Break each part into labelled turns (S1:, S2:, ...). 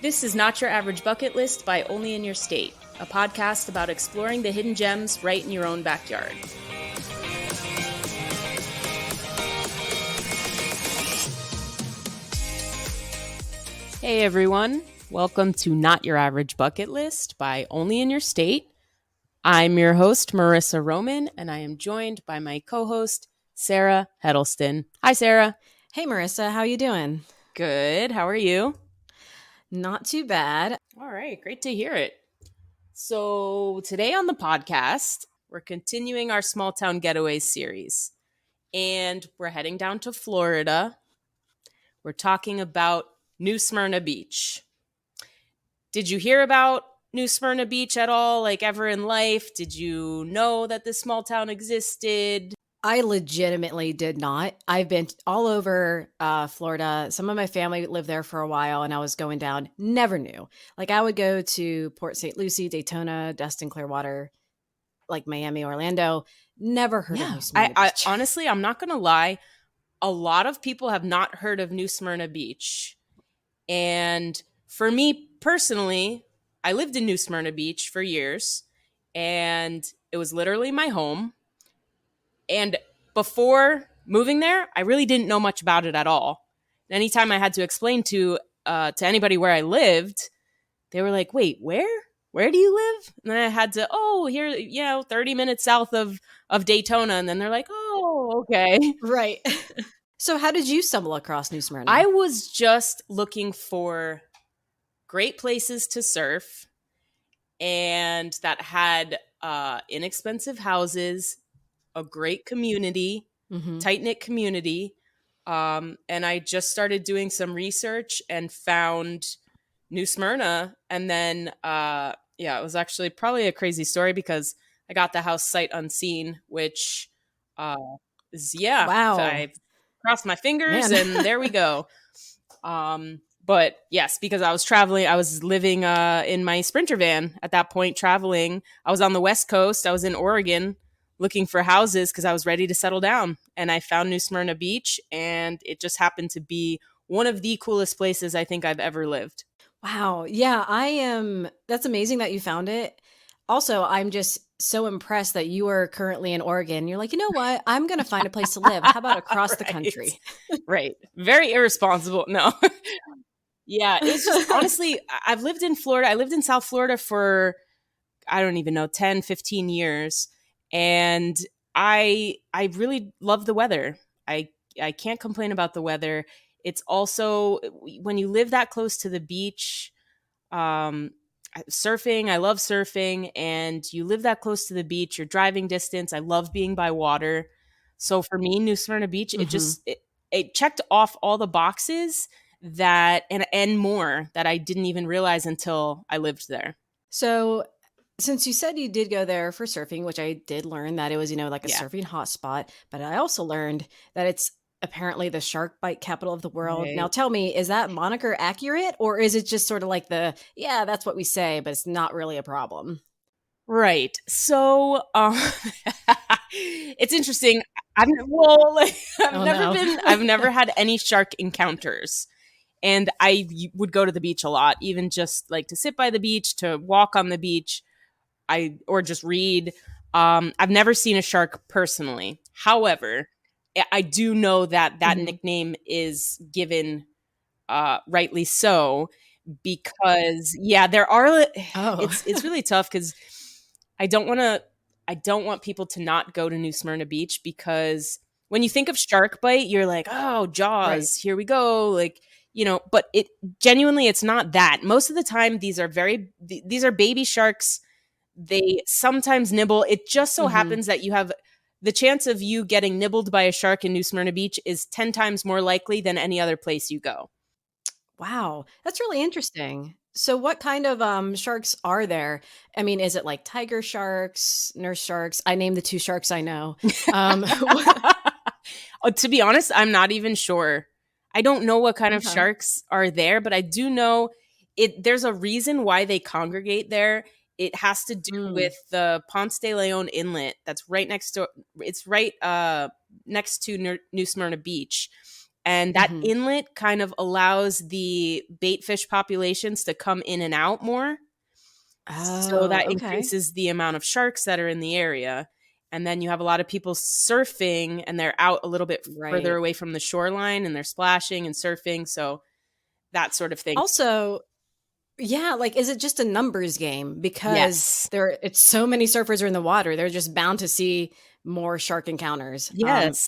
S1: This is Not Your Average Bucket List by Only in Your State, a podcast about exploring the hidden gems right in your own backyard. Hey everyone, welcome to Not Your Average Bucket List by Only in Your State. I'm your host, Marissa Roman, and I am joined by my co-host, Sarah Hedleston. Hi, Sarah.
S2: Hey, Marissa. How you doing?
S1: Good. How are you?
S2: Not too bad.
S1: All right. Great to hear it. So today on the podcast, we're continuing our small town getaways series, and we're heading down to Florida. We're talking about New Smyrna Beach. Did you hear about New Smyrna Beach at all, like ever in life? Did you know that this small town existed?
S2: I legitimately did not. I've been all over Florida. Some of my family lived there for a while, and I was going down. Never knew. Like, I would go to Port St. Lucie, Daytona, Destin, Clearwater, like Miami, Orlando. Never heard of New Smyrna Beach.
S1: Honestly, I'm not going to lie. A lot of people have not heard of New Smyrna Beach. And for me personally, I lived in New Smyrna Beach for years, and it was literally my home. And before moving there, I really didn't know much about it at all. Anytime I had to explain to anybody where I lived, they were like, wait, where? Where do you live? And then I had to, here, 30 minutes south of Daytona. And then they're like, oh, okay.
S2: Right. So how did you stumble across New Smyrna?
S1: I was just looking for great places to surf and that had inexpensive houses, a great community, tight-knit community. And I just started doing some research and found New Smyrna. And then, it was actually probably a crazy story because I got the house sight unseen, which wow. I crossed my fingers and there we go. But yes, because I was traveling, I was living in my Sprinter van at that point, traveling. I was on the West Coast. I was in Oregon looking for houses because I was ready to settle down. And I found New Smyrna Beach, and it just happened to be one of the coolest places I think I've ever lived.
S2: Wow. Yeah, that's amazing that you found it. Also, I'm just so impressed that you are currently in Oregon. You're like, you know what? I'm going to find a place to live. How about across the country?
S1: Right. Very irresponsible. No. Yeah, it's just, honestly, I've lived in Florida. I lived in South Florida for, I don't even know, 10, 15 years. And I really love the weather. I can't complain about the weather. It's also, when you live that close to the beach, surfing, I love surfing, and you live that close to the beach, you're driving distance. I love being by water. So for me, New Smyrna Beach, it checked off all the boxes that and more that I didn't even realize until I lived there.
S2: So since you said you did go there for surfing, which I did learn that it was, like a surfing hotspot, but I also learned that it's apparently the shark bite capital of the world. Right. Now tell me, is that moniker accurate, or is it just sort of like that's what we say, but it's not really a problem?
S1: Right. So it's interesting. I've never had any shark encounters. And I would go to the beach a lot, even just like to sit by the beach, to walk on the beach, or just read. I've never seen a shark personally. However, I do know that nickname is given rightly so, because there are. It's really tough because I don't want people to not go to New Smyrna Beach, because when you think of shark bite, you're like, oh, Jaws, right. Here we go, like. But it genuinely, it's not that. Most of the time, these are baby sharks. They sometimes nibble. It just so happens that you have the chance of you getting nibbled by a shark in New Smyrna Beach is 10 times more likely than any other place you go.
S2: Wow. That's really interesting. So what kind of sharks are there? I mean, is it like tiger sharks, nurse sharks? I named the two sharks I know.
S1: To be honest, I'm not even sure. I don't know what kind of sharks are there, but I do know there's a reason why they congregate there. It has to do with the Ponce de Leon Inlet that's right next to. It's right next to New Smyrna Beach, And that
S2: Mhm.
S1: inlet kind of allows the bait fish populations to come in and out more. So
S2: Oh,
S1: that
S2: okay.
S1: increases the amount of sharks that are in the area. And then you have a lot of people surfing and they're out a little bit further
S2: Right.
S1: away from the shoreline and they're splashing and surfing. So that sort of thing.
S2: Also, yeah, like, is it just a numbers game? Because
S1: Yes.
S2: it's so many surfers are in the water, they're just bound to see more shark encounters.
S1: Yes.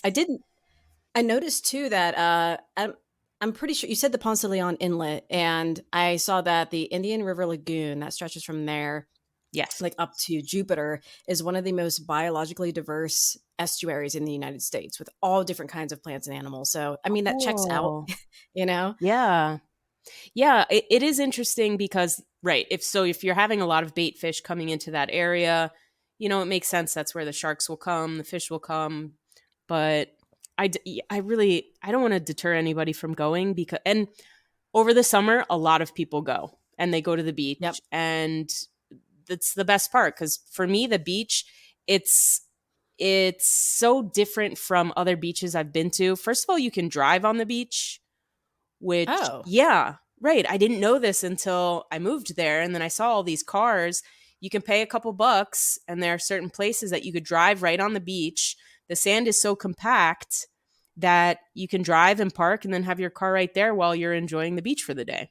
S2: I noticed too that, I'm pretty sure you said the Ponce de Leon Inlet, and I saw that the Indian River Lagoon that stretches from there,
S1: Yes.
S2: like, up to Jupiter is one of the most biologically diverse estuaries in the United States with all different kinds of plants and animals. So, I mean, that checks out,
S1: Oh,
S2: you know?
S1: yeah. Yeah, it is interesting because right, if you're having a lot of bait fish coming into that area, it makes sense that's where the sharks will come, the fish will come, but I don't want to deter anybody from going because and over the summer a lot of people go and they go to the
S2: Yep.
S1: beach and that's the best part cuz for me the beach it's it's so different from other beaches I've been to. First of all, you can drive on the beach which
S2: Oh.
S1: yeah, right, I didn't know this until I moved there, and then I saw all these cars. You can pay a couple bucks, and there are certain places that you could drive right on the beach. The sand is so compact that you can drive and park and then have your car right there while you're enjoying the beach for the day.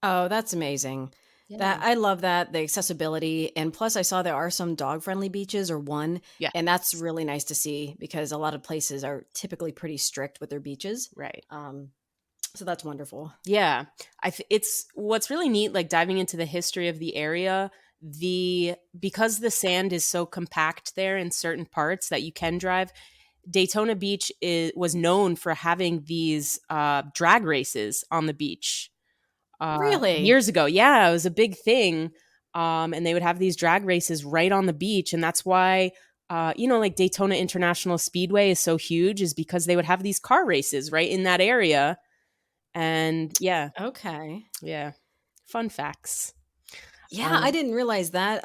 S2: Oh, that's amazing.
S1: Yeah.
S2: That I love that, the accessibility, and plus I saw there are some dog-friendly beaches or one,
S1: Yeah.
S2: and that's really nice to see because a lot of places are typically pretty strict with their beaches.
S1: Right.
S2: Um, so that's wonderful.
S1: Yeah. It's what's really neat like diving into the history of the area, the because the sand is so compact there in certain parts that you can drive. Daytona Beach was known for having these drag races on the beach
S2: Really?
S1: years ago. Yeah, it was a big thing. And they would have these drag races right on the beach. And that's why, like Daytona International Speedway is so huge, is because they would have these car races right in that area. And yeah,
S2: Okay.
S1: yeah. Fun facts.
S2: Yeah, I
S1: Um,
S2: didn't realize that.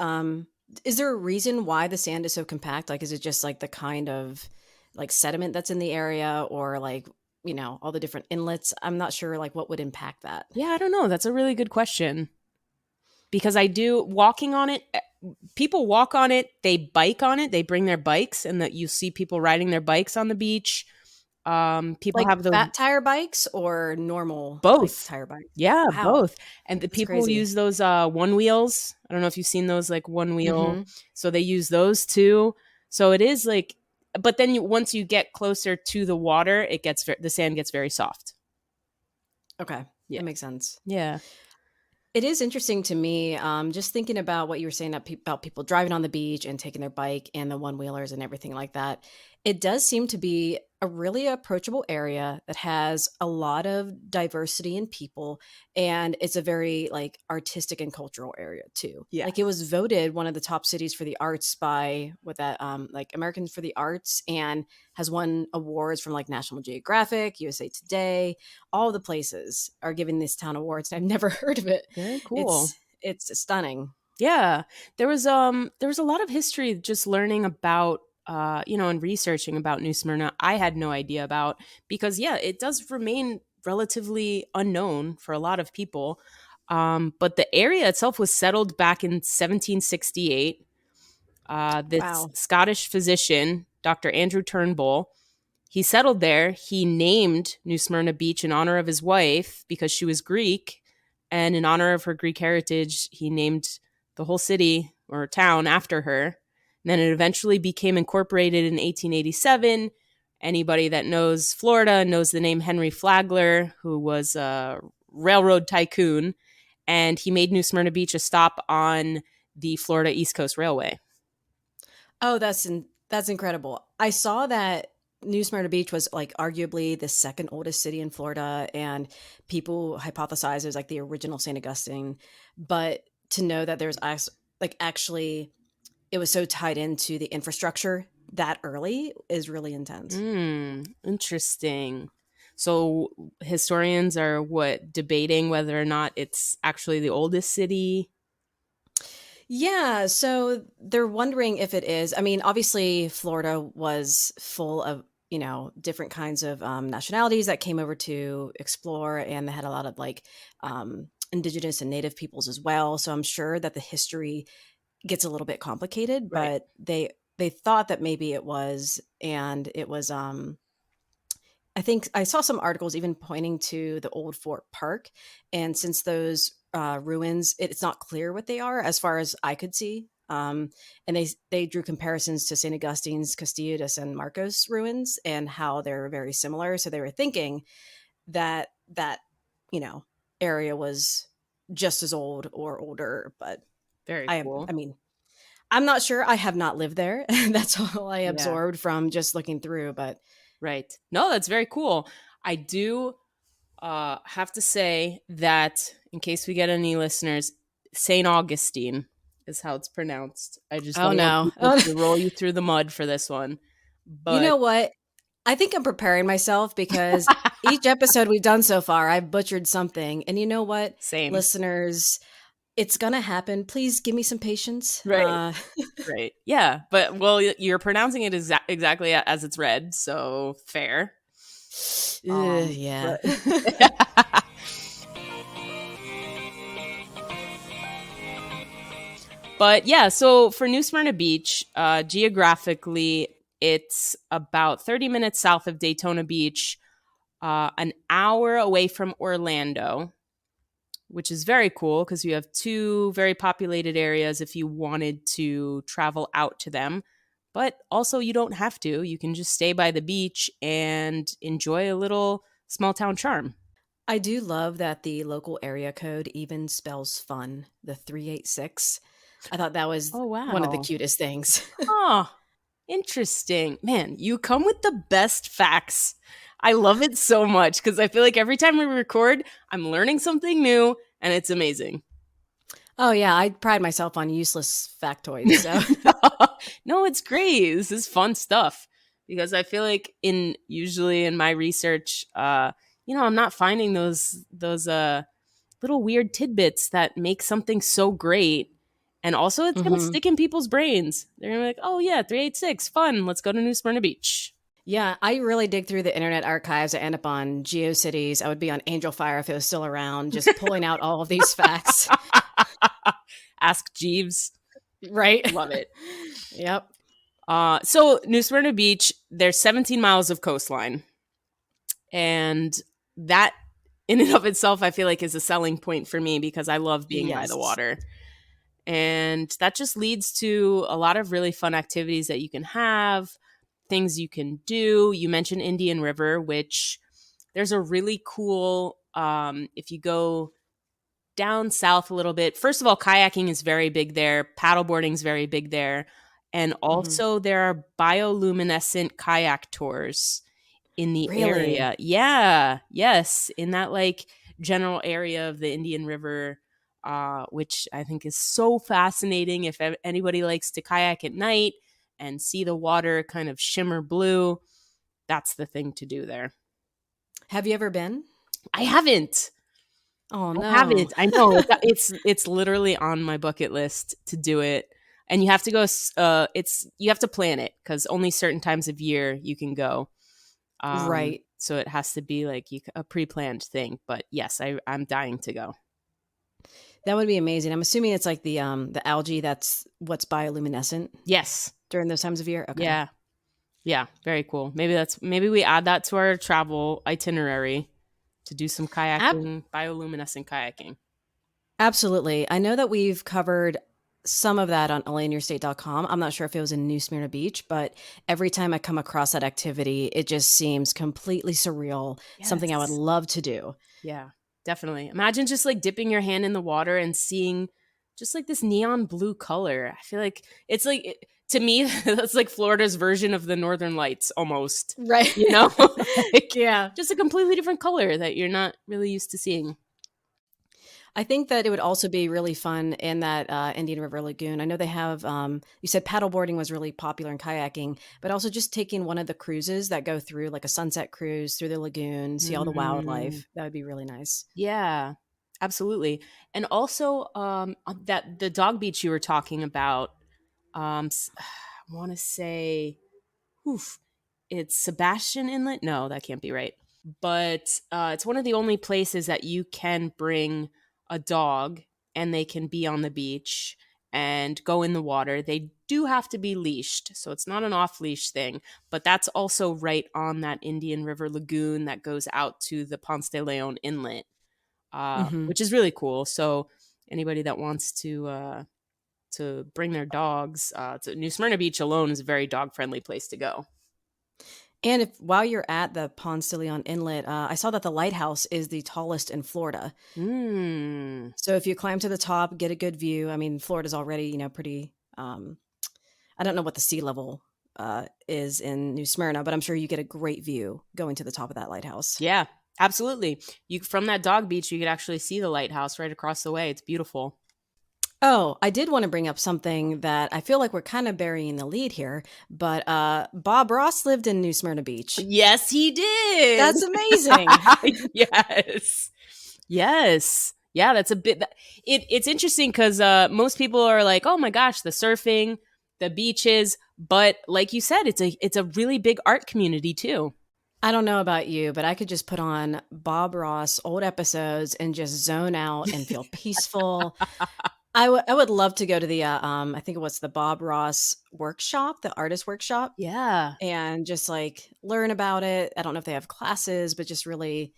S2: Is there a reason why the sand is so compact? Like, is it just like the kind of like sediment that's in the area or like, all the different inlets? I'm not sure like what would impact that.
S1: yeah, I don't know. That's a really good question because I do walking on it. People walk on it, they bike on it, they bring their bikes, and that you see people riding their bikes on the beach. People
S2: Like
S1: have those
S2: fat tire bikes or normal like
S1: both.
S2: tire bikes?
S1: Yeah,
S2: Wow,
S1: both. And the
S2: that's
S1: people
S2: crazy.
S1: use those one wheels. I don't know if you've seen those like one wheel.
S2: Mhm.
S1: So they use those too. So it is like but then once you get closer to the water, the sand gets very soft.
S2: Okay,
S1: Yeah.
S2: that makes sense.
S1: Yeah.
S2: It is interesting to me, just thinking about what you were saying about people driving on the beach and taking their bike and the one wheelers and everything like that. It does seem to be a really approachable area that has a lot of diversity in people, and it's a very like artistic and cultural area too.
S1: Yeah.
S2: Like it was voted one of the top cities for the arts by what that like Americans for the Arts, and has won awards from like National Geographic, USA Today, all the places are giving this town awards. I've never heard of it.
S1: Very cool.
S2: It's stunning.
S1: Yeah. There was a lot of history just learning about and researching about New Smyrna I had no idea about because yeah, it does remain relatively unknown for a lot of people. But the area itself was settled back in 1768. This
S2: Wow.
S1: Scottish physician, Dr. Andrew Turnbull, he settled there. He named New Smyrna Beach in honor of his wife because she was Greek. And in honor of her Greek heritage, he named the whole city or town after her. And then it eventually became incorporated in 1887. Anybody that knows Florida knows the name Henry Flagler, who was a railroad tycoon. And he made New Smyrna Beach a stop on the Florida East Coast Railway.
S2: Oh, that's incredible. I saw that New Smyrna Beach was like arguably the second oldest city in Florida, and people hypothesize it was like the original St. Augustine. But to know that like actually it was so tied into the infrastructure that early is really intense.
S1: Interesting. So historians are what debating whether or not it's actually the oldest city.
S2: Yeah, so they're wondering if it is. I mean, obviously Florida was full of, different kinds of nationalities that came over to explore, and they had a lot of like indigenous and native peoples as well. So I'm sure that the history gets a little bit complicated,
S1: Right.
S2: but they thought that maybe it was, and it was I think I saw some articles even pointing to the old Fort Park, and since those ruins, it's not clear what they are as far as I could see. And they drew comparisons to St. Augustine's Castillo de San Marcos ruins and how they're very similar. So they were thinking that you know area was just as old or older, but
S1: Very
S2: I
S1: cool.
S2: I mean I'm not sure. I have not lived there. That's all I
S1: Yeah.
S2: absorbed from just looking through. But
S1: Right. No, that's very cool. I do have to say that in case we get any listeners, St. Augustine is how it's pronounced. I just
S2: oh
S1: don't want
S2: no,
S1: people to roll you through the mud for this one.
S2: you
S1: But
S2: know what? I think I'm preparing myself because each episode we've done so far, I've butchered something. And you know what,
S1: same.
S2: listeners, it's gonna happen. Please give me some patience.
S1: Right. Right. Yeah. But well, you're pronouncing it exactly as it's read, so fair.
S2: Yeah.
S1: But But yeah, so for New Smyrna Beach, geographically, it's about 30 minutes south of Daytona Beach, an hour away from Orlando, which is very cool because you have two very populated areas if you wanted to travel out to them. But also, you don't have to. You can just stay by the beach and enjoy a little small town charm.
S2: I do love that the local area code even spells fun, the 386. I thought that was
S1: Oh,
S2: one of the
S1: wow.
S2: cutest things.
S1: Oh, interesting. Man, you come with the best facts. I love it so much because I feel like every time we record, I'm learning something new and it's amazing.
S2: Oh yeah, I pride myself on useless factoids. So
S1: No, it's great. This is fun stuff because I feel like in usually in my research, I'm not finding those little weird tidbits that make something so great. And also, it's gonna
S2: Mhm.
S1: stick in people's brains. They're gonna be like, "Oh yeah, 386, fun. Let's go to New Smyrna Beach."
S2: Yeah, I really dig through the Internet archives. I end up on GeoCities. I would be on Angel Fire if it was still around, just pulling out all of these facts.
S1: Ask Jeeves.
S2: Right?
S1: Love it.
S2: Yep.
S1: So New Smyrna Beach, there's 17 miles of coastline, and that in and of itself, I feel like is a selling point for me because I love being by the
S2: Yes.
S1: water. And that just leads to a lot of really fun activities that you can have, things you can do. You mentioned Indian River, which there's a really cool, if you go down south a little bit. First of all, kayaking is very big there, paddleboarding is very big there. And
S2: Mhm.
S1: also, there are bioluminescent kayak tours in the
S2: Really?
S1: area. Yeah, yes, in that like general area of the Indian River, which I think is so fascinating. If anybody likes to kayak at night and see the water kind of shimmer blue, that's the thing to do there.
S2: Have you ever been?
S1: I haven't.
S2: Oh
S1: I
S2: no.
S1: haven't. I know it's literally on my bucket list to do it. And you have to go it's you have to plan it cuz only certain times of year you can go.
S2: Right.
S1: So it has to be like a pre-planned thing. But yes, I'm dying to go.
S2: That would be amazing. I'm assuming it's like the algae that's what's bioluminescent
S1: Yes.
S2: during those times of year. Okay.
S1: Yeah. Yeah. Very cool. Maybe we add that to our travel itinerary to do some
S2: Ab-
S1: kayaking, bioluminescent kayaking.
S2: Absolutely. I know that we've covered some of that on alaineourstate.com. I'm not sure if it was in New Smyrna Beach, but every time I come across that activity, it just seems completely surreal, something I would
S1: Yes.
S2: love to do.
S1: Yeah. Definitely. Imagine just like dipping your hand in the water and seeing just like this neon blue color. I feel like it's like to me that's like Florida's version of the Northern Lights almost.
S2: Right.
S1: You know? Like
S2: Yeah.
S1: just a completely different color that you're not really used to seeing.
S2: I think that it would also be really fun in that Indian River Lagoon. I know they have, you said paddleboarding was really popular in kayaking, but also just taking one of the cruises that go through, like a sunset cruise through the lagoon, see all the
S1: Mm.
S2: wildlife. That would be really nice.
S1: Yeah, absolutely. And also, that the dog beach you were talking about, I want to say, oof, it's Sebastian Inlet. No, that can't be right. But it's one of the only places that you can bring a dog and they can be on the beach and go in the water. They do have to be leashed, so it's not an off leash thing, but that's also right on that Indian River Lagoon that goes out to the Ponce de Leon Inlet,
S2: Mhm.
S1: which is really cool. So anybody that wants to bring their dogs to New Smyrna Beach alone is a very dog friendly place to go.
S2: And if while you're at the Ponce de Leon Inlet, I saw that the lighthouse is the tallest in Florida.
S1: Mm.
S2: So if you climb to the top, get a good view. I mean, Florida's already, pretty. I don't know what the sea level is in New Smyrna, but I'm sure you get a great view going to the top of that lighthouse.
S1: Yeah, absolutely. You from that dog beach, you could actually see the lighthouse right across the way. It's beautiful.
S2: Oh, I did want to bring up something that I feel like we're kind of burying the lead here, but Bob Ross lived in New Smyrna Beach.
S1: Yes, he did.
S2: That's amazing.
S1: Yes. Yes. Yeah, that's a bit it's interesting cuz most people are like, "Oh my gosh, the surfing, the beaches," but like you said, it's a really big art community too.
S2: I don't know about you, but I could just put on Bob Ross old episodes and just zone out and feel peaceful. I would love to go to the I think it was the Bob Ross workshop, the artist workshop,
S1: Yeah.
S2: and just like learn about it. I don't know if they have classes, but just really,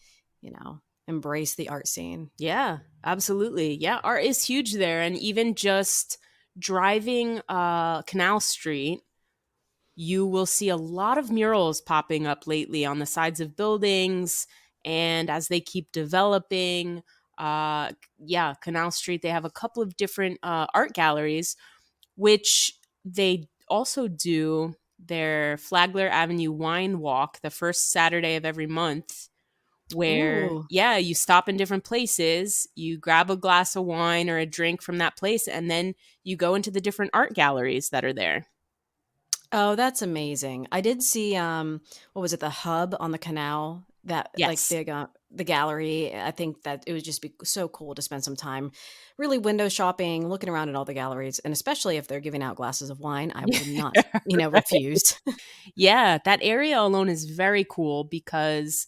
S2: embrace the art scene.
S1: Yeah, absolutely. Yeah, art is huge there, and even just driving Canal Street, you will see a lot of murals popping up lately on the sides of buildings, and as they keep developing, yeah, Canal Street, they have a couple of different art galleries, which they also do their Flagler Avenue Wine Walk the first Saturday of every month, where
S2: Ooh.
S1: yeah, you stop in different places, you grab a glass of wine or a drink from that place, and then you go into the different art galleries that are there.
S2: Oh, that's amazing. I did see what was it, the hub on the canal, that like
S1: Yes.
S2: the gallery. I think that it would just be so cool to spend some time really window shopping, looking around at all the galleries, and especially if they're giving out glasses of wine, I would not,
S1: Right.
S2: refuse.
S1: Yeah, that area alone is very cool because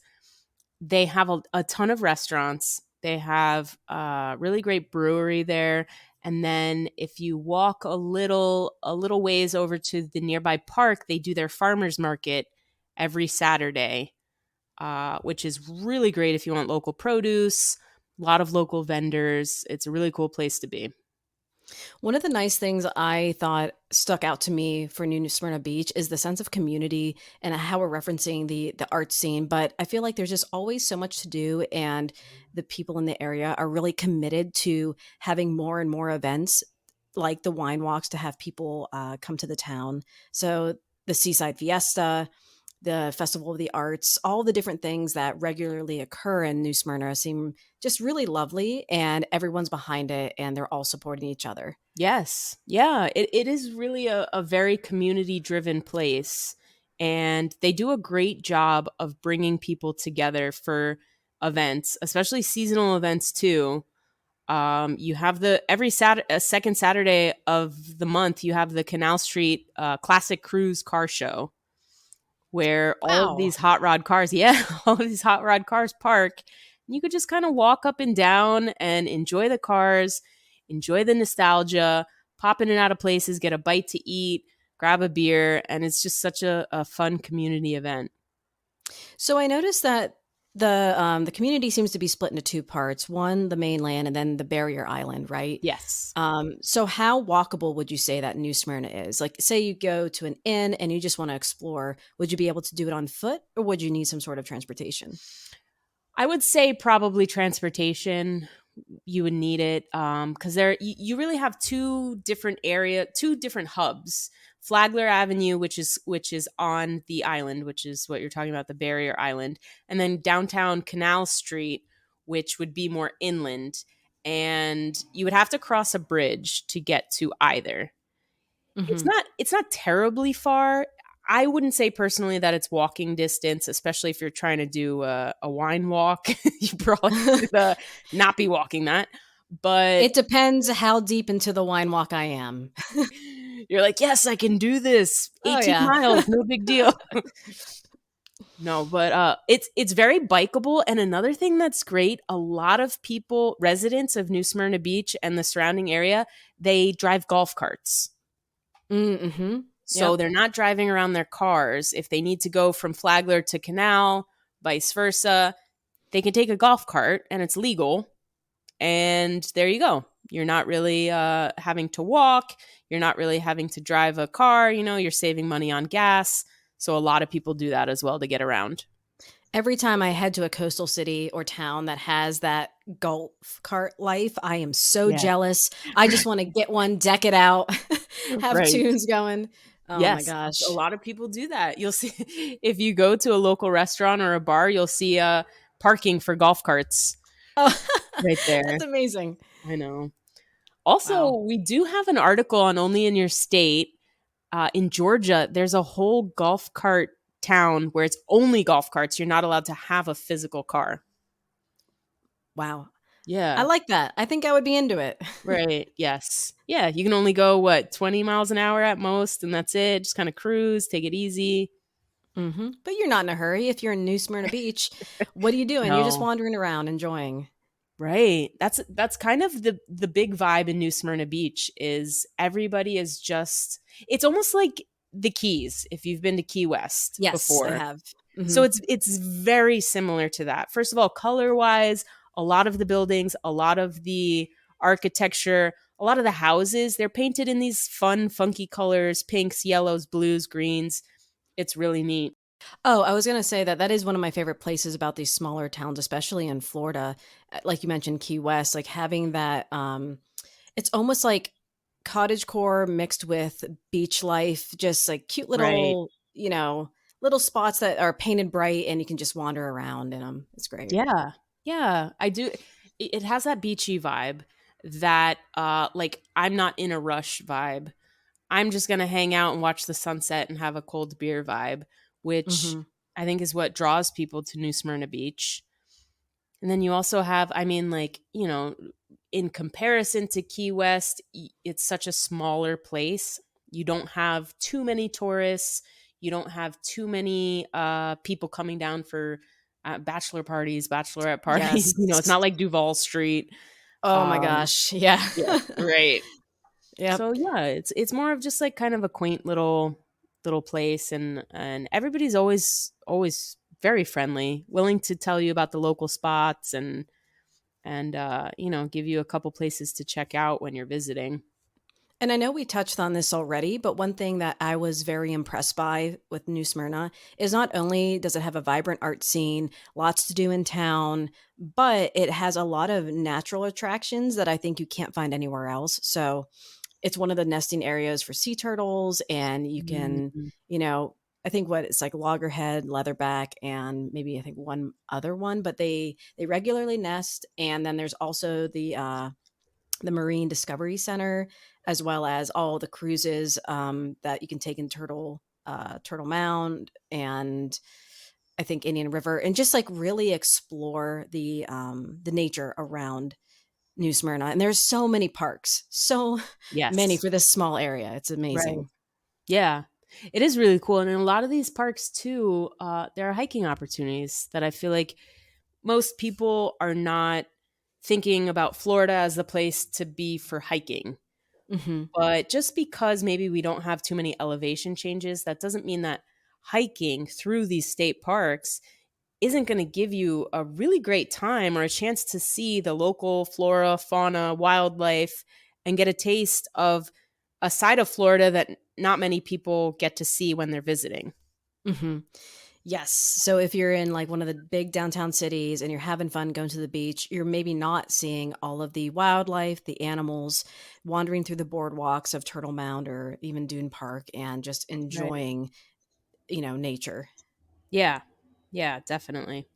S1: they have a ton of restaurants. They have a really great brewery there. And then if you walk a little ways over to the nearby park, they do their farmers market every Saturday, which is really great if you want local produce, a lot of local vendors. It's a really cool place to be.
S2: One of the nice things I thought stuck out to me for New Smyrna Beach is the sense of community and how we're referencing the art scene. But I feel like there's just always so much to do, and the people in the area are really committed to having more and more events like the wine walks to have people come to the town. So the Seaside Fiesta, the Festival of the Arts, all the different things that regularly occur in New Smyrna seem just really lovely, and everyone's behind it and they're all supporting each other.
S1: Yes. Yeah. It is really a very community driven place. And they do a great job of bringing people together for events, especially seasonal events too. You have the every second Saturday of the month, you have the Canal Street Classic Cruise Car Show, where all of
S2: Wow.
S1: these hot rod cars, yeah, all of these hot rod cars park. And you could just kind of walk up and down and enjoy the cars, enjoy the nostalgia, pop in and out of places, get a bite to eat, grab a beer, and it's just such a fun community event.
S2: So I noticed that the community seems to be split into two parts. One, the mainland, and then the barrier island, right?
S1: Yes.
S2: So how walkable would you say that New Smyrna is? Like, say you go to an inn and you just want to explore, would you be able to do it on foot, or would you need some sort of transportation?
S1: I would say probably transportation. You would need it because you really have two different hubs. Flagler Avenue, which is on the island, which is what you're talking about, the barrier island, and then downtown Canal Street, which would be more inland, and you would have to cross a bridge to get to either. It's
S2: Hmm.
S1: not terribly far. I wouldn't say personally that it's walking distance, especially if you're trying to do a wine walk. You probably should not be walking that. But
S2: It depends how deep into the wine walk I am.
S1: You're like, yes, I can do this.
S2: Oh
S1: 18
S2: yeah.
S1: miles, no big deal. No, but it's very bikeable. And another thing that's great, a lot of people, residents of New Smyrna Beach and the surrounding area, they drive golf carts.
S2: Mm-hmm.
S1: So
S2: Yep.
S1: they're not driving around their cars. If they need to go from Flagler to Canal, vice versa, they can take a golf cart and it's legal. And there you go. You're not really having to walk. You're not really having to drive a car. You're saving money on gas. So a lot of people do that as well to get around.
S2: Every time I head to a coastal city or town that has that golf cart life, I am so
S1: Yeah.
S2: jealous. I just want to get one, deck it out, have
S1: Right.
S2: tunes going. Oh my
S1: Yes. A
S2: gosh.
S1: lot of people do that. You'll see if you go to a local restaurant or a bar, you'll see parking for golf carts
S2: Oh,
S1: right there.
S2: that's amazing.
S1: I know. Also,
S2: Wow.
S1: we do have an article on Only in Your State. In Georgia, there's a whole golf cart town where it's only golf carts. You're not allowed to have a physical car.
S2: Wow. I
S1: Yeah.
S2: like that. I think I would be into it.
S1: Right. Yes. Yeah. You can only go, what, 20 miles an hour at most, and that's it. Just kind of cruise, take it easy.
S2: But you're not in a hurry. If you're in New Smyrna Beach, what are you doing? You're just
S1: No.
S2: wandering around enjoying.
S1: Right. That's kind of the big vibe in New Smyrna Beach is everybody is just it's almost like the Keys if you've been to Key West
S2: Yes, I
S1: before.
S2: have.
S1: So
S2: Hmm.
S1: it's very similar to that. First of all, color-wise, a lot of the buildings, a lot of the architecture, a lot of the houses, they're painted in these fun, funky colors, pinks, yellows, blues, greens. It's really neat.
S2: Oh, I was going to say that that is one of my favorite places about these smaller towns, especially in Florida. Like you mentioned, Key West, like having that, it's almost like cottage core mixed with beach life, just like cute
S1: Right.
S2: little, little spots that are painted bright and you can just wander around in them. It's great.
S1: Yeah. Yeah, I do. It has that beachy vibe that like I'm not in a rush vibe. I'm just going to hang out and watch the sunset and have a cold beer vibe, which
S2: Hmm.
S1: I think is what draws people to New Smyrna Beach. And then you also have, I mean, like, in comparison to Key West, it's such a smaller place. You don't have too many tourists. You don't have too many people coming down for bachelor parties, bachelorette parties.
S2: Yes.
S1: It's not like Duval Street.
S2: Oh my
S1: Um,
S2: gosh. Yeah.
S1: yeah, right.
S2: Yep.
S1: So yeah, it's more of just like kind of a quaint little place, and everybody's always very friendly, willing to tell you about the local spots and give you a couple places to check out when you're visiting.
S2: And I know we touched on this already, but one thing that I was very impressed by with New Smyrna is not only does it have a vibrant art scene, lots to do in town, but it has a lot of natural attractions that I think you can't find anywhere else. So it's one of the nesting areas for sea turtles, and you can,
S1: Mhm.
S2: I think what it's like loggerhead, leatherback, and maybe I think one other one, but they regularly nest. And then there's also the Marine Discovery Center, as well as all the cruises that you can take in Turtle Mound, and I think Indian River, and just like really explore the nature around New Smyrna. And there's so many parks, so many
S1: Yes.
S2: for this small area. It's
S1: Right.
S2: amazing.
S1: Yeah. It is really cool. And in a lot of these parks too, there are hiking opportunities that I feel like most people are not thinking about Florida as the place to be for hiking.
S2: Hmm.
S1: But just because maybe we don't have too many elevation changes, that doesn't mean that hiking through these state parks isn't going to give you a really great time or a chance to see the local flora, fauna, wildlife, and get a taste of a side of Florida that not many people get to see when they're visiting.
S2: Hmm. Yes. So if you're in like one of the big downtown cities and you're having fun going to the beach, you're maybe not seeing all of the wildlife, the animals, wandering through the boardwalks of Turtle Mound or even Dune Park and just
S1: Right.
S2: enjoying, nature.
S1: Yeah. Yeah, definitely.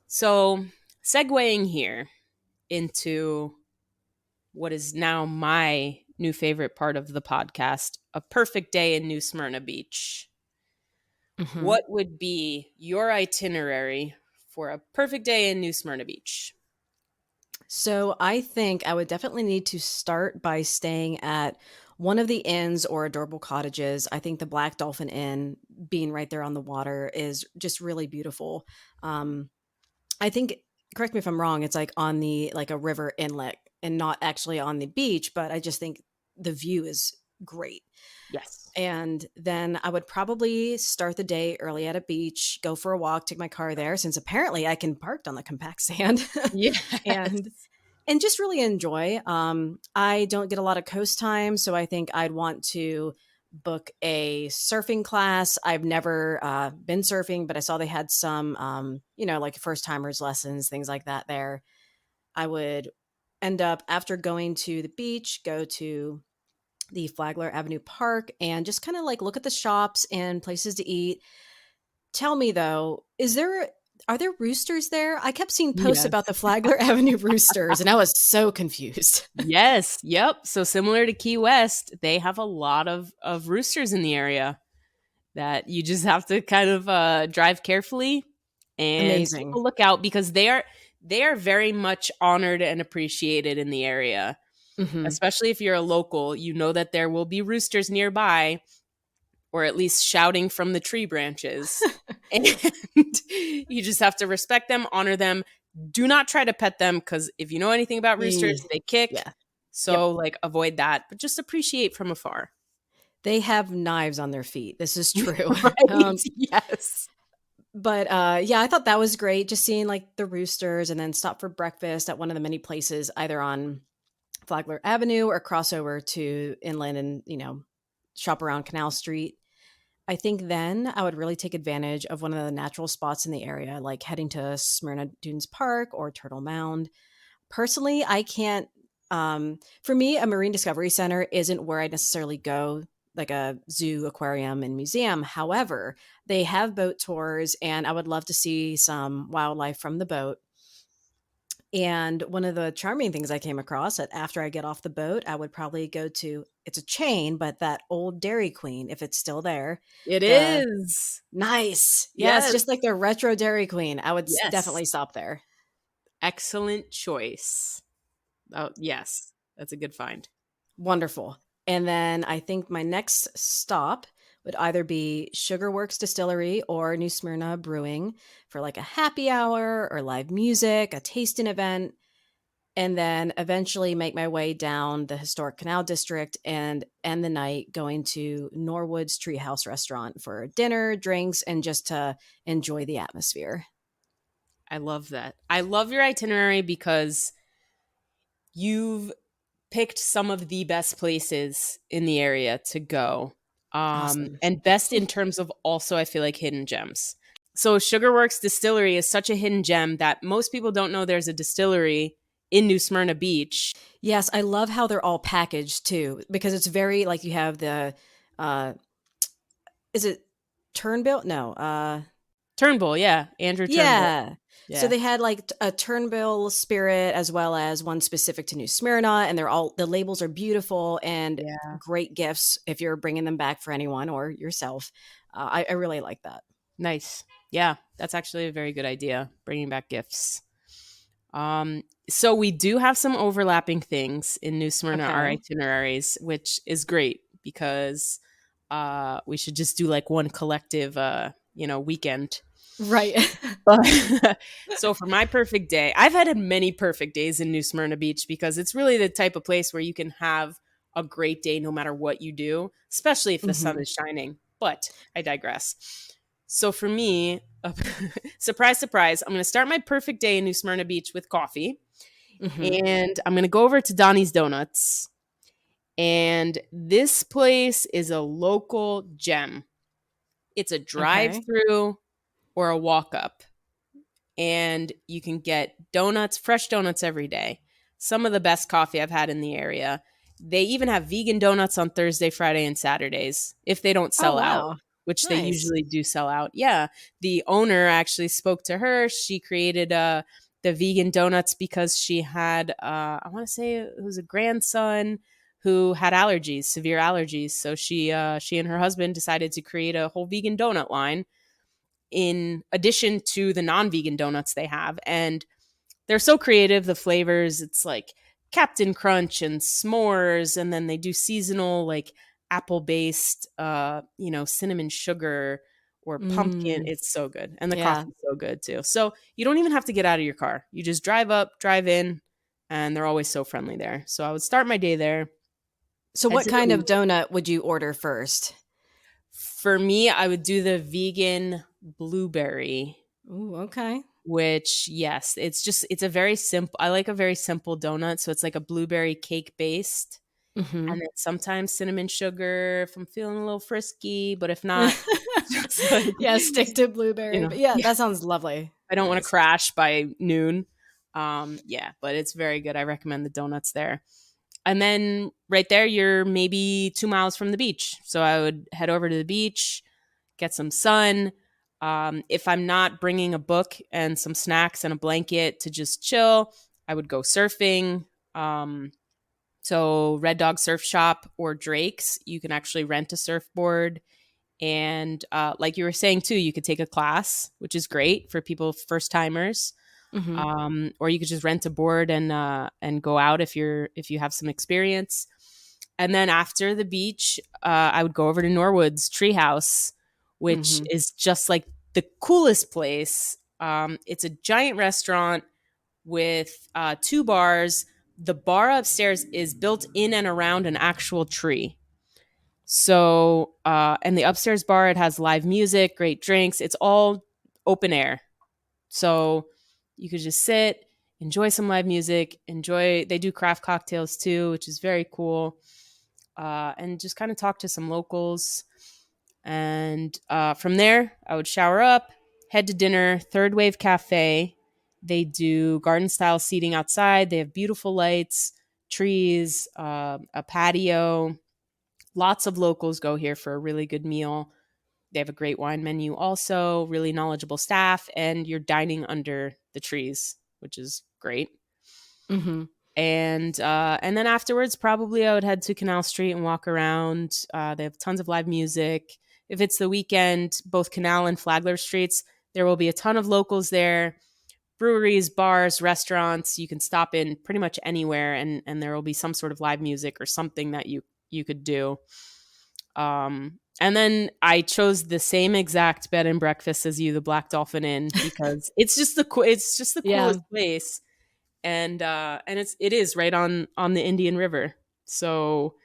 S1: So, segueing here into what is now my new favorite part of the podcast, a perfect day in New Smyrna Beach.
S2: Hmm.
S1: What would be your itinerary for a perfect day in New Smyrna Beach?
S2: So I think I would definitely need to start by staying at one of the inns or adorable cottages. I think the Black Dolphin Inn, being right there on the water, is just really beautiful. Um, I think, correct me if I'm wrong, it's like on the like a river inlet and not actually on the beach, but I just think the view is great.
S1: Yes.
S2: And then I would probably start the day early at a beach, go for a walk, take my car there, since apparently I can park on the compact sand,
S1: Yes.
S2: and just really enjoy. I don't get a lot of coast time, so I think I'd want to book a surfing class. I've never been surfing, but I saw they had some, like first timers lessons, things like that there. I would end up, after going to the beach, go to the Flagler Avenue Park and just kind of like look at the shops and places to eat. Tell me though, are there roosters there? I kept seeing posts about
S1: Yes.
S2: the Flagler Avenue roosters and I was so confused.
S1: Yes. Yep. So similar to Key West, they have a lot of roosters in the area that you just have to kind of drive carefully and keep a
S2: Amazing.
S1: lookout because they are very much honored and appreciated in the area.
S2: Mhm.
S1: Especially if you're a local, you know that there will be roosters nearby or at least shouting from the tree branches. And you just have to respect them, honor them. Do not try to pet them because if you know anything about roosters,
S2: Ye
S1: they kick.
S2: Yeah. Yep.
S1: So, like, avoid that, but just appreciate from afar.
S2: They have knives on their feet. This is true.
S1: Right?
S2: Um,
S1: Yes.
S2: but, yeah, I thought that was great, just seeing, like, the roosters and then stop for breakfast at one of the many places either on Flagler Avenue or cross over to inland and, shop around Canal Street. I think then I would really take advantage of one of the natural spots in the area, like heading to Smyrna Dunes Park or Turtle Mound. Personally, I can't. For me, a marine discovery center isn't where I necessarily go, like a zoo, aquarium, and museum. However, they have boat tours, and I would love to see some wildlife from the boat. And one of the charming things I came across that after I get off the boat, I would probably go to, it's a chain, but that old Dairy Queen, if it's still there.
S1: It
S2: The
S1: is.
S2: Nice. Yes,
S1: Yes.
S2: just like the retro Dairy Queen. I would
S1: Yes.
S2: definitely stop there.
S1: Excellent choice. Oh, yes. That's a good find.
S2: Wonderful. And then I think my next stop would either be Sugarworks Distillery or New Smyrna Brewing for like a happy hour or live music, a tasting event, and then eventually make my way down the historic Canal District and end the night going to Norwood's Treehouse Restaurant for dinner, drinks, and just to enjoy the atmosphere.
S1: I love that. I love your itinerary because you've picked some of the best places in the area to go.
S2: Awesome.
S1: And best in terms of also, I feel like hidden gems. So, Sugarworks Distillery is such a hidden gem that most people don't know there's a distillery in New Smyrna Beach.
S2: Yes, I love how they're all packaged too, because it's very like you have the uh is it Turnbill? No.
S1: Turnbull, yeah. Andrew Turnbull.
S2: Yeah. So
S1: Yeah.
S2: they had like a Turnbill spirit as well as one specific to New Smyrna, and they're all, the labels are beautiful and
S1: Yeah.
S2: great gifts if you're bringing them back for anyone or yourself. I really like that.
S1: Nice. Yeah. That's actually a very good idea, bringing back gifts. So we do have some overlapping things in New Smyrna, our
S2: Okay.
S1: itineraries, which is great because we should just do like one collective weekend.
S2: Right.
S1: But so for my perfect day, I've had many perfect days in New Smyrna Beach because it's really the type of place where you can have a great day no matter what you do, especially if the sun
S2: Mhm.
S1: is shining. But I digress. So for me, surprise, surprise, I'm going to start my perfect day in New Smyrna Beach with coffee.
S2: Mhm.
S1: And I'm going to go over to Donnie's Donuts. And this place is a local gem. It's a drive
S2: Okay.
S1: through or a walk up. And you can get donuts, fresh donuts every day. Some of the best coffee I've had in the area. They even have vegan donuts on Thursday, Friday, and Saturdays if they don't
S2: Oh
S1: sell out,
S2: wow.
S1: which they
S2: Nice.
S1: usually do sell out. Yeah. The owner actually spoke to her. She created the vegan donuts because she had, I want to say it was a grandson who had allergies, severe allergies. So she and her husband decided to create a whole vegan donut line in addition to the non-vegan donuts they have. And they're so creative, the flavors. It's like Captain Crunch and s'mores, and then they do seasonal like apple based, cinnamon sugar or pumpkin.
S2: Mm,
S1: It's so good, and the
S2: yeah.
S1: coffee's so good too. So you don't even have to get out of your car. You just drive up, drive in, and they're always so friendly there. So I would start my day there.
S2: So
S1: Head
S2: what
S1: to their
S2: kind of
S1: window.
S2: donut would you order first?
S1: For me, I would do the vegan blueberry,
S2: Ooh, okay.
S1: which yes, it's a very simple. I like a very simple donut, so it's like a blueberry cake based, and
S2: Mhm.
S1: then sometimes cinnamon sugar if I'm feeling a little frisky, but if not, just like
S2: Yeah, stick to blueberry, but yeah,
S1: yeah,
S2: that sounds lovely.
S1: I don't want to
S2: Nice.
S1: crash by noon. Yeah, but it's very good. I recommend the donuts there. And then right there, you're maybe 2 miles from the beach. So I would head over to the beach, get some sun. If I'm not bringing a book and some snacks and a blanket to just chill, I would go surfing. So Red Dog Surf Shop or Drake's, you can actually rent a surfboard. And like you were saying too, you could take a class, which is great for people first timers.
S2: Mhm.
S1: Or you could just rent a board and go out if you have some experience. And then after the beach, I would go over to Norwood's Treehouse, which
S2: Mhm.
S1: is just like the coolest place. It's a giant restaurant with two bars. The bar upstairs is built in and around an actual tree. So, and the upstairs bar, it has live music, great drinks. It's all open air. So you could just sit, enjoy some live music, they do craft cocktails too, which is very cool. And just kind of talk to some locals. And from there, I would shower up, head to dinner, Third Wave Cafe. They do garden style seating outside. They have beautiful lights, trees, a patio. Lots of locals go here for a really good meal. They have a great wine menu also, really knowledgeable staff, and you're dining under the trees, which is great.
S2: Mhm.
S1: And then afterwards, probably I would head to Canal Street and walk around. They have tons of live music. If it's the weekend, both Canal and Flagler Streets, there will be a ton of locals there. Breweries, bars, restaurants. You can stop in pretty much anywhere, and there will be some sort of live music or something that you could do. And then I chose the same exact bed and breakfast as you, the Black Dolphin Inn, because it's just the
S2: Yeah.
S1: coolest place, and it is right on the Indian River. So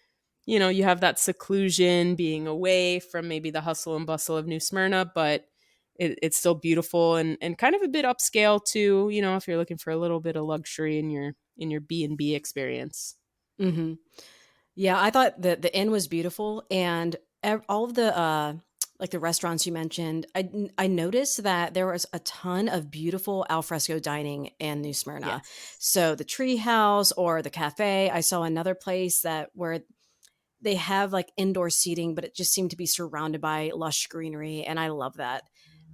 S1: you have that seclusion, being away from maybe the hustle and bustle of New Smyrna, but it's still beautiful and kind of a bit upscale too. If you're looking for a little bit of luxury in your B&B experience.
S2: Mhm. Yeah, I thought the inn was beautiful, and all of the like the restaurants you mentioned. I noticed that there was a ton of beautiful alfresco dining in New Smyrna.
S1: Yes.
S2: So the tree house or the cafe. I saw another place that where they have like indoor seating, but it just seemed to be surrounded by lush greenery, and I love that.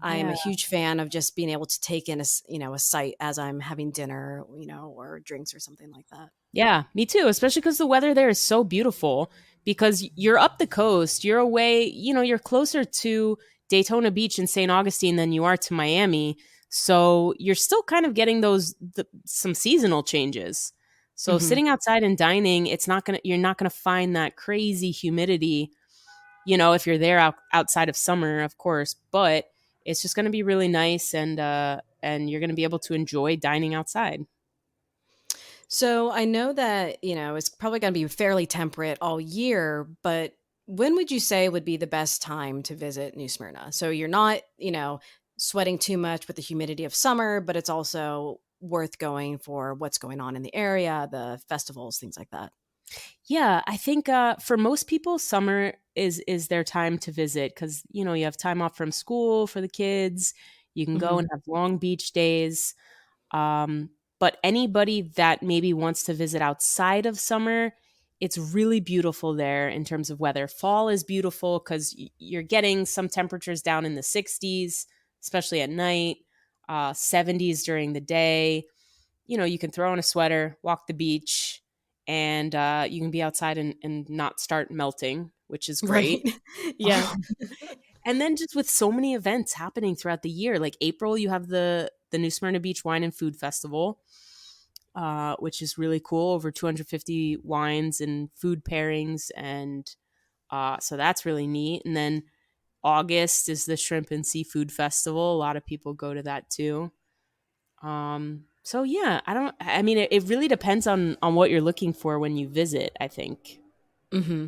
S2: I am
S1: Yeah.
S2: a huge fan of just being able to take in a sight as I'm having dinner, or drinks or something like that.
S1: Yeah, me too, especially because the weather there is so beautiful because you're up the coast, you're away, you're closer to Daytona Beach and St. Augustine than you are to Miami. So you're still kind of getting some seasonal changes. So
S2: Hmm.
S1: sitting outside and dining, you're not gonna find that crazy humidity, if you're there outside of summer, of course, but it's just gonna be really nice and you're gonna be able to enjoy dining outside.
S2: So I know that, it's probably going to be fairly temperate all year, but when would you say would be the best time to visit New Smyrna? So you're not, sweating too much with the humidity of summer, but it's also worth going for what's going on in the area, the festivals, things like that.
S1: Yeah, I think for most people, summer is their time to visit because you have time off from school for the kids. You can go
S2: Hmm.
S1: and have long beach days. Um, but anybody that maybe wants to visit outside of summer, it's really beautiful there in terms of weather. Fall is beautiful because you're getting some temperatures down in the 60s, especially at night, 70s during the day. You can throw on a sweater, walk the beach, and you can be outside and not start melting, which is
S2: Right.
S1: great.
S2: Yeah.
S1: And then just with so many events happening throughout the year, like April, you have the New Smyrna Beach Wine and Food Festival. which is really cool. Over 250 wines and food pairings. And so that's really neat. And then August is the Shrimp and Seafood Festival. A lot of people go to that too. So yeah, I mean, it really depends on what you're looking for when you visit, I think.
S2: Hmm.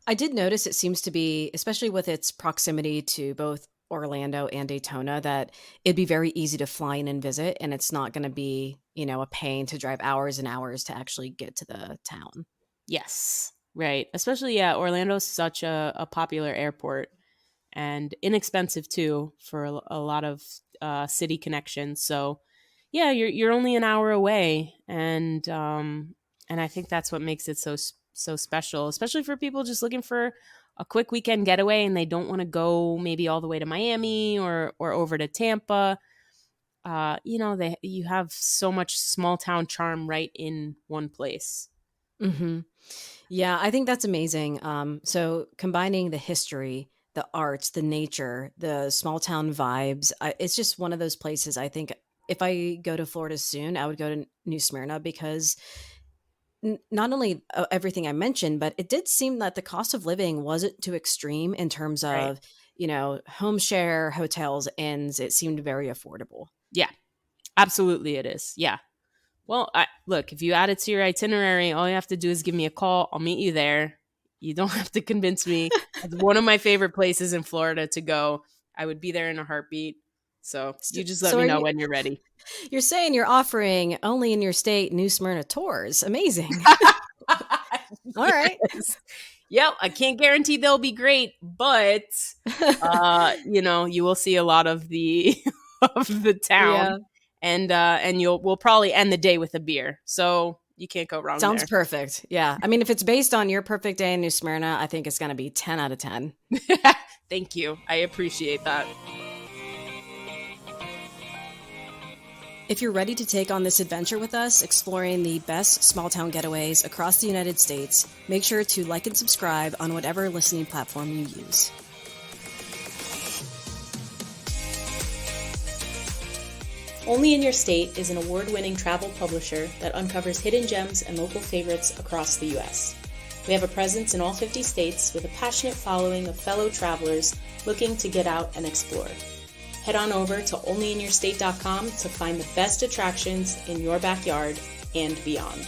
S2: I did notice it seems to be, especially with its proximity to both Orlando and Daytona, that it'd be very easy to fly in and visit, and it's not going to be, a pain to drive hours and hours to actually get to the town.
S1: Yes, right. Especially, yeah, Orlando's such a popular airport and inexpensive too for a lot of city connections. So, yeah, you're only an hour away, and I think that's what makes it so special, especially for people just looking for a quick weekend getaway and they don't want to go maybe all the way to Miami or over to Tampa. You have so much small town charm right in one place.
S2: Hmm. Yeah, I think that's amazing. So combining the history, the arts, the nature, the small town vibes, it's just one of those places. I think if I go to Florida soon, I would go to New Smyrna because not only everything I mentioned, but it did seem that the cost of living wasn't too extreme in terms
S1: Right.
S2: of, home share, hotels, inns. It seemed very affordable.
S1: Yeah, absolutely it is. Yeah. Well, look, if you add it to your itinerary, all you have to do is give me a call. I'll meet you there. You don't have to convince me. It's one of my favorite places in Florida to go. I would be there in a heartbeat. So
S2: So,
S1: you just let
S2: so
S1: me
S2: are
S1: know
S2: you?
S1: when you're ready.
S2: You're saying you're offering only in your state New Smyrna tours? Amazing. All right.
S1: Yes. Yep. I can't guarantee they'll be great, but you will see a lot of the of the town,
S2: Yeah.
S1: and we'll probably end the day with a beer. So you can't go wrong
S2: Sounds
S1: there.
S2: perfect. Yeah. I mean, if it's based on your perfect day in New Smyrna, I think it's going to be 10 out of 10.
S1: Thank you. I appreciate that.
S2: If you're ready to take on this adventure with us, exploring the best small town getaways across the United States, make sure to like and subscribe on whatever listening platform you use.
S3: Only in Your State is an award-winning travel publisher that uncovers hidden gems and local favorites across the U.S. We have a presence in all 50 states with a passionate following of fellow travelers looking to get out and explore. Head on over to onlyinyourstate.com to find the best attractions in your backyard and beyond.